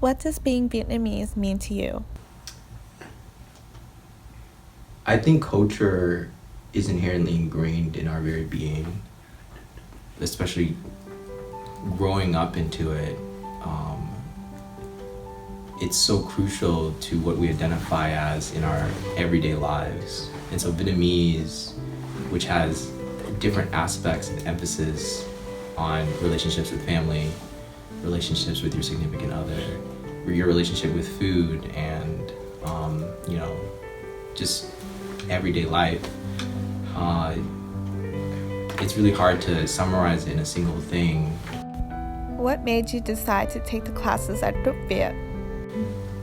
What does being Vietnamese mean to you? I think culture is inherently ingrained in our very being, especially growing up into it. It's so crucial to what we identify as in our everyday lives. And so Vietnamese, which has different aspects and emphasis on relationships with family, relationships with your significant other, or your relationship with food, and just everyday life. It's really hard to summarize it in a single thing. What made you decide to take the classes at Truc Viet?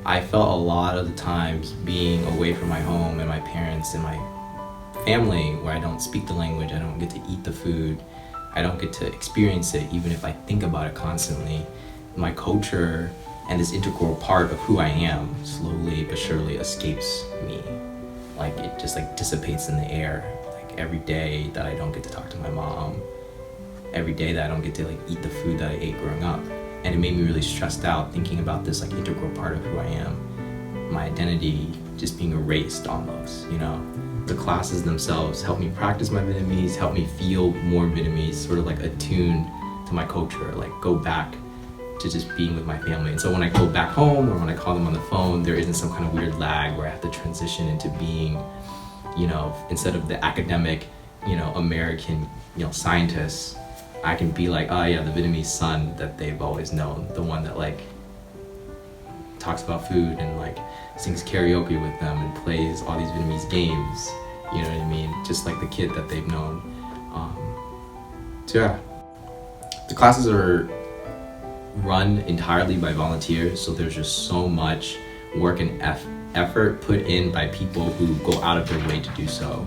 I felt a lot of the times being away from my home and my parents and my family, where I don't speak the language, I don't get to eat the food, I don't get to experience it, even if I think about it constantly. My culture and this integral part of who I am slowly but surely escapes me. Like it just dissipates in the air. Like every day that I don't get to talk to my mom, every day that I don't get to eat the food that I ate growing up. And it made me really stressed out thinking about this integral part of who I am. My identity just being erased almost, The classes themselves help me practice my Vietnamese, help me feel more Vietnamese, sort of attuned to my culture, go back to just being with my family. And so when I go back home or when I call them on the phone, there isn't some kind of weird lag where I have to transition into being, instead of the academic, American, scientists, I can be the Vietnamese son that they've always known, the one that talks about food and sings karaoke with them and plays all these Vietnamese games, you know what I mean? Just like the kid that they've known. So yeah, the classes are run entirely by volunteers, so there's just so much work and effort put in by people who go out of their way to do so.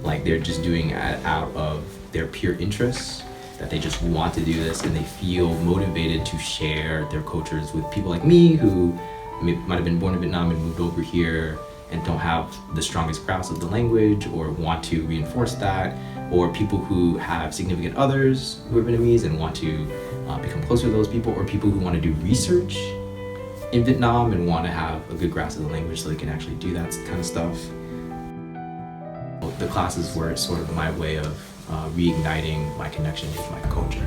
They're just doing it out of their pure interests, that they just want to do this and they feel motivated to share their cultures with people like me who might have been born in Vietnam and moved over here and don't have the strongest grasp of the language or want to reinforce that, or people who have significant others who are Vietnamese and want to become closer to those people, or people who want to do research in Vietnam and want to have a good grasp of the language so they can actually do that kind of stuff. The classes were sort of my way of reigniting my connection with my culture.